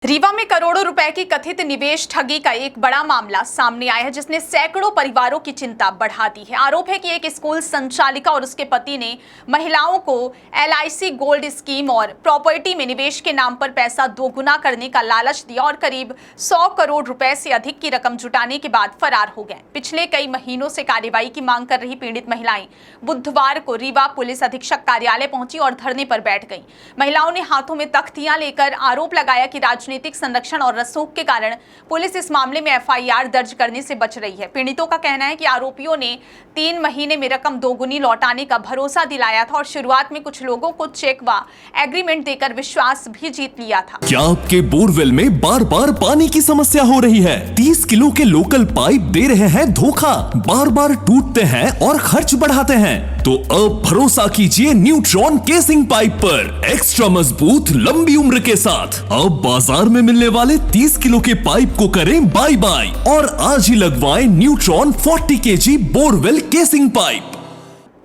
रीवा में करोड़ों रुपए की कथित निवेश ठगी का एक बड़ा मामला सामने आया है, जिसने सैकड़ों परिवारों की चिंता बढ़ा दी है। आरोप है कि एक स्कूल संचालिका और उसके पति ने महिलाओं को LIC गोल्ड स्कीम और प्रॉपर्टी में निवेश के नाम पर पैसा दोगुना करने का लालच दिया और करीब 100 करोड़ रुपए से अधिक की रकम जुटाने के बाद फरार हो गए। पिछले कई महीनों से कार्रवाई की मांग कर रही पीड़ित महिलाएं बुधवार को रीवा पुलिस अधीक्षक कार्यालय पहुंची और धरने पर बैठ गई। महिलाओं ने हाथों में तख्तियां लेकर आरोप लगाया कि राजनीतिक संरक्षण और रसूख के कारण पुलिस इस मामले में FIR दर्ज करने से बच रही है। पीड़ितों का कहना है कि आरोपियों ने 3 महीने में रकम दोगुनी लौटाने का भरोसा दिलाया था और शुरुआत में कुछ लोगों को चेक व एग्रीमेंट देकर विश्वास भी जीत लिया था। क्या आपके बोरवेल में बार बार पानी की समस्या हो रही है? 30 किलो के लोकल पाइप दे रहे हैं धोखा, बार बार टूटते हैं और खर्च बढ़ाते हैं? तो अब भरोसा कीजिए न्यूट्रॉन केसिंग पाइप पर। एक्स्ट्रा मजबूत, लंबी उम्र के साथ अब बाजार में मिलने वाले 30 किलो के पाइप को करें बाय बाय और आज ही लगवाएं neutron 40 kg borewell casing pipe.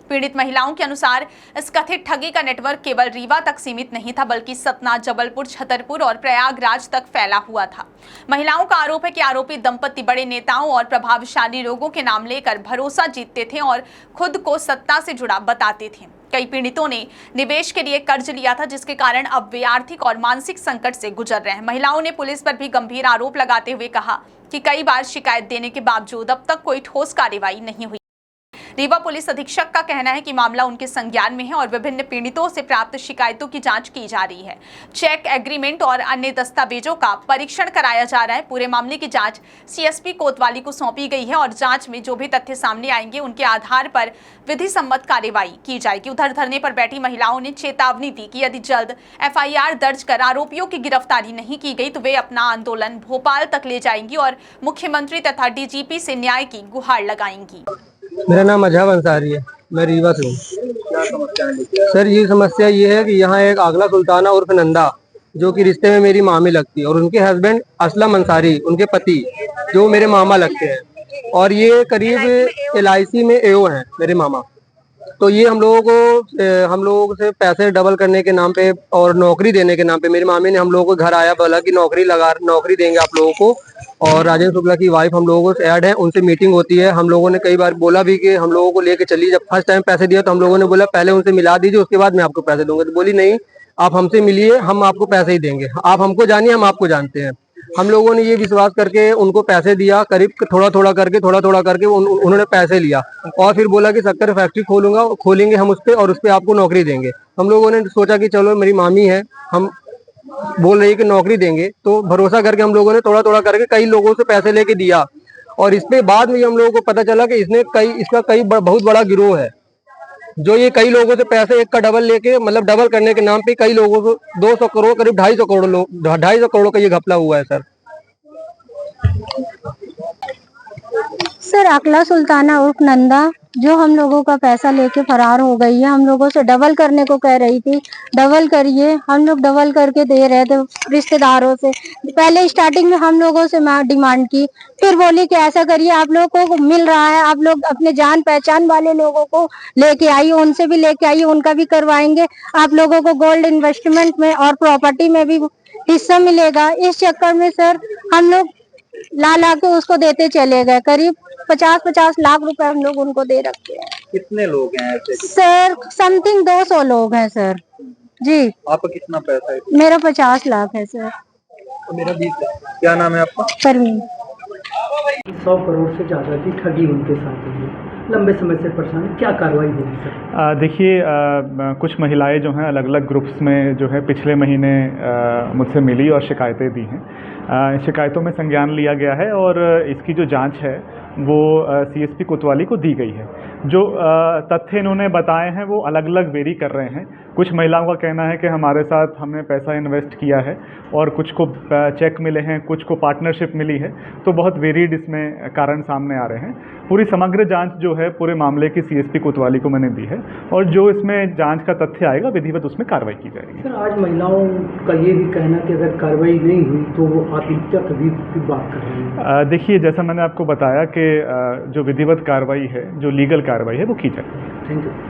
पीड़ित महिलाओं के अनुसार इस कथित ठगी का नेटवर्क केवल रीवा तक सीमित नहीं था, बल्कि सतना, जबलपुर, छतरपुर और प्रयागराज तक फैला हुआ था। महिलाओं का आरोप है कि आरोपी दंपति बड़े नेताओं और प्रभावशाली लोगों के नाम लेकर भरोसा जीतते थे और खुद को सत्ता से जुड़ा बताते थे। कई पीड़ितों ने निवेश के लिए कर्ज लिया था, जिसके कारण अब वे आर्थिक और मानसिक संकट से गुजर रहे हैं। महिलाओं ने पुलिस पर भी गंभीर आरोप लगाते हुए कहा कि कई बार शिकायत देने के बावजूद अब तक कोई ठोस कार्रवाई नहीं हुई। रीवा पुलिस अधीक्षक का कहना है कि मामला उनके संज्ञान में है और विभिन्न पीड़ितों से प्राप्त शिकायतों की जांच की जा रही है। चेक, एग्रीमेंट और अन्य दस्तावेजों का परीक्षण कराया जा रहा है। पूरे मामले की जांच CSP कोतवाली को सौंपी गई है और जांच में जो भी तथ्य सामने आएंगे उनके आधार पर विधि सम्मत कार्रवाई की जाएगी। उधर धरने पर बैठी महिलाओं ने चेतावनी दी कि यदि जल्द FIR दर्ज कर आरोपियों की गिरफ्तारी नहीं की गई तो वे अपना आंदोलन भोपाल तक ले जाएंगी और मुख्यमंत्री तथा DGP से न्याय की गुहार लगाएंगी। मेरा नाम अजहब अंसारी है, मैं रीवा से हूँ। सर, ये समस्या ये है कि यहाँ एक आगला सुल्ताना उर्फ नंदा, जो कि रिश्ते में मेरी मामी लगती है, और उनके हस्बैंड असलम अंसारी, उनके पति, जो मेरे मामा लगते हैं, और ये करीब LIC में AO हैं मेरे मामा। तो ये हम लोगों से पैसे डबल करने के नाम पे और नौकरी देने के नाम पे मेरी मामी ने हम लोगों को घर आया, बोला कि नौकरी देंगे आप लोगों को, और राजेंद्र शुक्ला की वाइफ हम लोगों से ऐड है, उनसे मीटिंग होती है। हम लोगों ने कई बार बोला भी कि हम लोगों को लेके चलिए। जब फर्स्ट टाइम पैसे दिया तो हम लोगों ने बोला पहले उनसे मिला दीजिए, उसके बाद मैं आपको पैसे दूंगा। तो बोली नहीं, आप हमसे मिलिए, हम आपको पैसे ही देंगे, आप हमको जानिए, हम आपको जानते हैं। हम लोगों ने ये विश्वास करके उनको पैसे दिया, करीब थोड़ा थोड़ा करके उन्होंने पैसे लिया और फिर बोला कि शक्कर फैक्ट्री खोलेंगे हम उस पे, और उस पे आपको नौकरी देंगे। हम लोगों ने सोचा कि चलो मेरी मामी है, हम बोल रही है कि नौकरी देंगे, तो भरोसा करके हम लोगों ने थोड़ा थोड़ा करके कई लोगों से पैसे लेके दिया। और इस पे बाद में हम लोगों को पता चला कि इसका बहुत बड़ा गिरोह है, जो ये कई लोगों से पैसे एक का डबल लेके, मतलब डबल करने के नाम पे कई लोगों को 200 करोड़, करीब 250 करोड़ का ये घपला हुआ है। सर, आगला सुल्ताना उर्फ नंदा, जो हम लोगों का पैसा लेके फरार हो गई है, हम लोगों से डबल करने को कह रही थी, डबल करिए। हम लोग डबल करके दे रहे थे रिश्तेदारों से। पहले स्टार्टिंग में हम लोगों से डिमांड की, फिर बोली कि ऐसा करिए, आप लोगों को मिल रहा है, आप लोग अपने जान पहचान वाले लोगों को लेके आइए, उनसे भी लेके आइए, उनका भी करवाएंगे। आप लोगों को गोल्ड इन्वेस्टमेंट में और प्रॉपर्टी में भी हिस्सा मिलेगा। इस चक्कर में सर हम लोग ला के उसको देते चले गए। करीब 50-50 लाख रुपए हम लोग उनको दे रखे हैं। कितने लोग हैं ऐसे? सर समथिंग 200 लोग हैं सर जी। आपका कितना पैसा है? मेरा 50 लाख है सर। मेरा 20 है। क्या नाम है आपका? परवीन। 100 करोड़ से ज़्यादा की ठगी उनके साथ हुई है। लंबे समय से परेशान, क्या कार्रवाई होगी सर? देखिए, कुछ महिलाएं जो हैं अलग अलग ग्रुप्स में जो है पिछले महीने मुझसे मिली और शिकायतें दी हैं। शिकायतों में संज्ञान लिया गया है और इसकी जो जांच है वो CSP कोतवाली को दी गई है। जो तथ्य इन्होंने बताए हैं वो अलग अलग वेरी कर रहे हैं। कुछ महिलाओं का कहना है कि हमारे साथ हमने पैसा इन्वेस्ट किया है और कुछ को चेक मिले हैं, कुछ को पार्टनरशिप मिली है, तो बहुत वेरीड इसमें कारण सामने आ रहे हैं। पूरी समग्र जांच जो है पूरे मामले की CSP कोतवाली को मैंने दी है और जो इसमें जांच का तथ्य आएगा विधिवत उसमें कार्रवाई की जाएगी। सर, आज महिलाओं का ये भी कहना कि अगर कार्रवाई नहीं हुई तो वो आत्महत्या की बात कर रही है। देखिए, जैसा मैंने आपको बताया कि जो विधिवत कार्रवाई है, जो लीगल कार्रवाई है वो की जाएगी। Thank you.